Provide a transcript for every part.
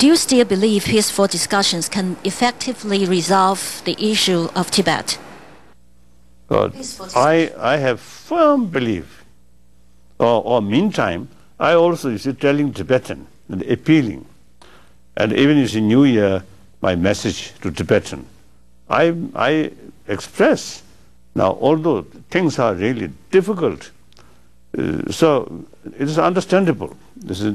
Do you still believe peaceful discussions can effectively resolve the issue of Tibet? God, I have firm belief. Meantime, I also telling Tibetan and appealing, and even in New Year, my message to Tibetan, I express now, although things are really difficult, so it is understandable. This is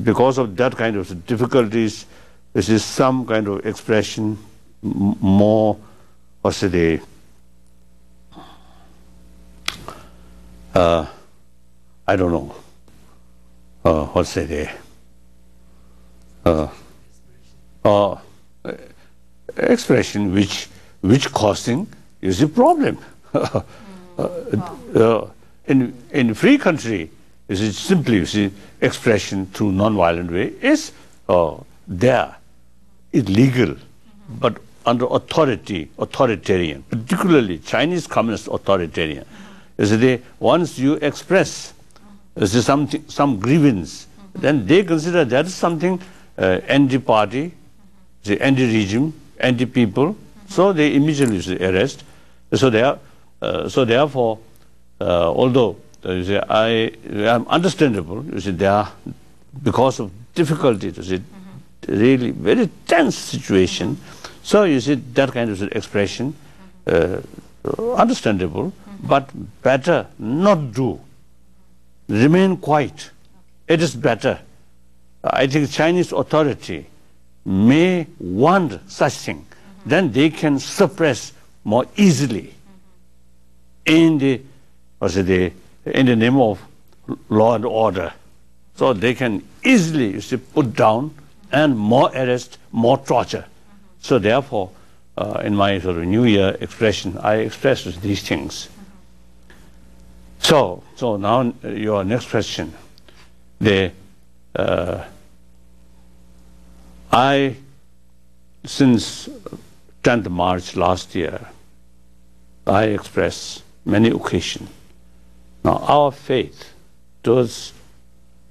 because of that kind of difficulties. This is some kind of expression more, what's the I don't know. What's the expression which causing is a problem. In free country, is it simply expression through non-violent way is there, is legal, but under authoritarian, particularly Chinese Communist authoritarian. Once you express some grievance, then they consider that is something anti-party, anti-regime, anti-people, so they immediately arrest. So therefore, although I am understandable, they are because of difficulty, really very tense situation. So that kind of expression, understandable, but better not do. Remain quiet. It is better. I think Chinese authority may want such thing. Then they can suppress more easily in the name of law and order. So they can easily put down and more arrest, more torture. So therefore, in my New Year expression, I express these things. So now your next question. Since 10th March last year, I expressed many occasions. Now our faith towards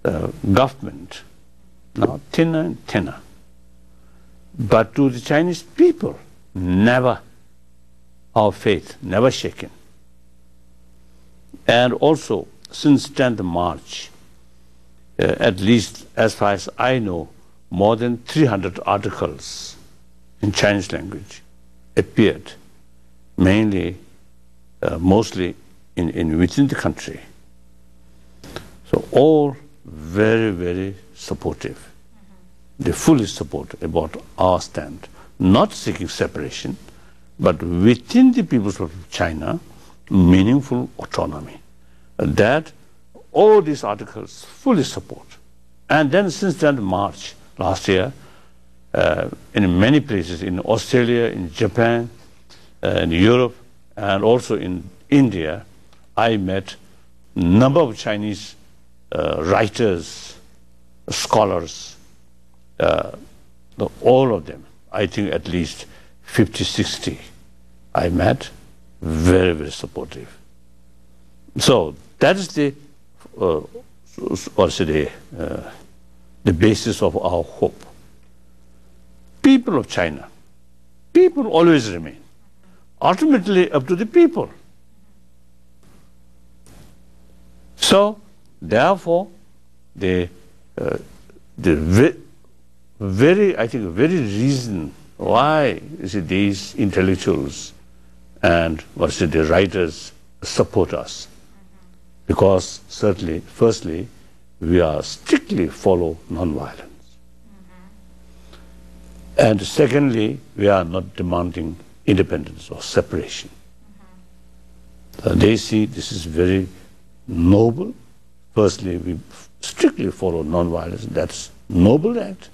government, now thinner and thinner. But to the Chinese people, never, our faith never shaken. And also, since 10th March, at least as far as I know, more than 300 articles in Chinese language appeared, mainly, mostly within the country. So all very, very supportive. They fully support about our stand, not seeking separation, but within the peoples of China, meaningful autonomy. That all these articles fully support. And then since then, March last year, in many places, in Australia, in Japan, in Europe, and also in India, I met a number of Chinese writers, scholars, all of them, I think at least 50, 60, I met, very, very supportive. So that is the basis of our hope. People of China, people always remain. Ultimately up to the people. So therefore, the very reason why these intellectuals and the writers support us, because certainly, firstly, we are strictly follow non-violence, and secondly, we are not demanding independence or separation. They see this is very noble. Firstly, we strictly follow non-violence. That's noble act.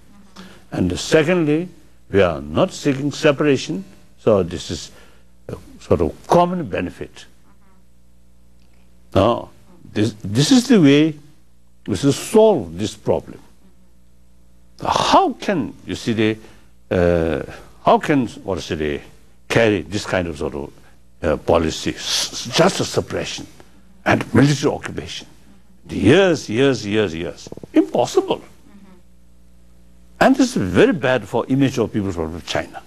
And secondly, we are not seeking separation. So this is a sort of common benefit. Now, this is the way we should solve this problem. How can carry this kind of sort of policy, just a suppression and military occupation? Years. Impossible. And this is very bad for image of People's Republic of China.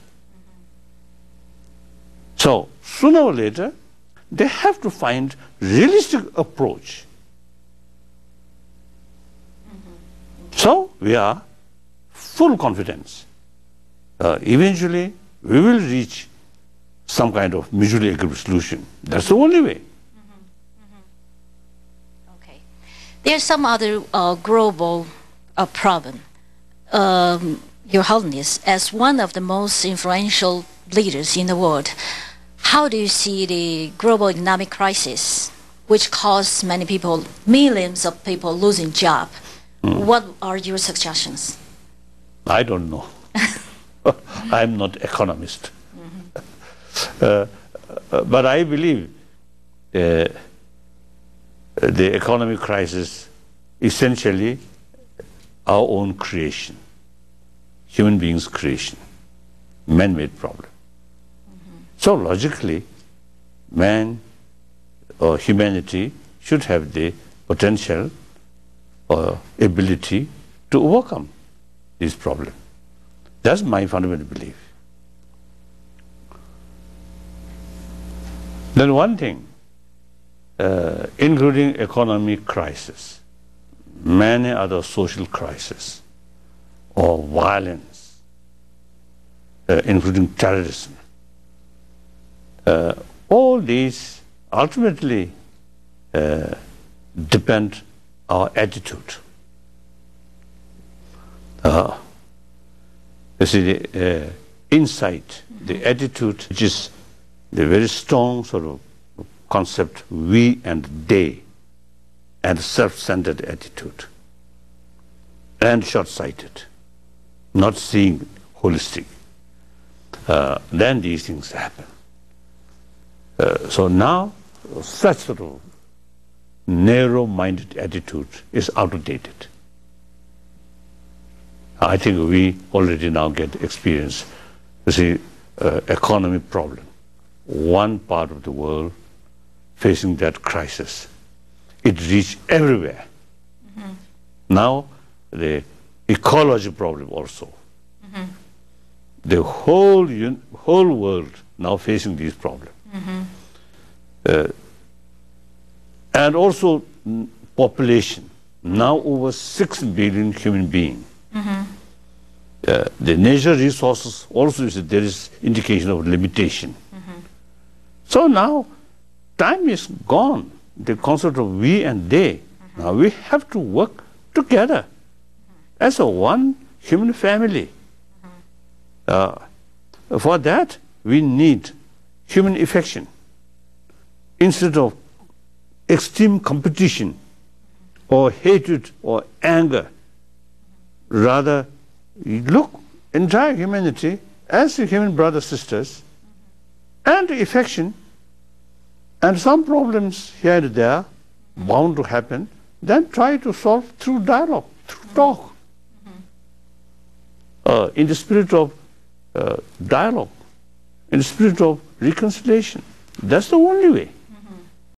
So sooner or later, they have to find realistic approach. So we are full confidence. Eventually, we will reach some kind of mutually agreeable solution. That's the only way. Okay. There's some other global problem. Your Holiness, as one of the most influential leaders in the world, how do you see the global economic crisis, which caused many people, millions of people losing job? What are your suggestions? I don't know. I'm not economist. But I believe the economic crisis essentially our own creation, human beings' creation, man-made problem. So logically, man or humanity should have the potential or ability to overcome this problem. That's my fundamental belief. Then one thing, including economic crisis, many other social crises or violence, including terrorism, all these ultimately depend our attitude. You see, the insight, the attitude, which is the very strong sort of concept, we and they, and self-centered attitude, and short-sighted, not seeing holistic, then these things happen. So now, such sort of narrow-minded attitude is outdated. I think we already now get experience, you see, economic problem. One part of the world facing that crisis. It reached everywhere. Now, the ecology problem also. The whole world now facing these problems. And also population, now over 6 billion human beings. The natural resources also, there is indication of limitation. So now, time is gone. The concept of we and they. Now we have to work together as a one human family. For that, we need human affection. Instead of extreme competition or hatred or anger, rather look entire humanity as human brothers, sisters, and affection. And some problems here and there bound to happen, then try to solve through dialogue, through talk. In the spirit of dialogue, in the spirit of reconciliation. That's the only way.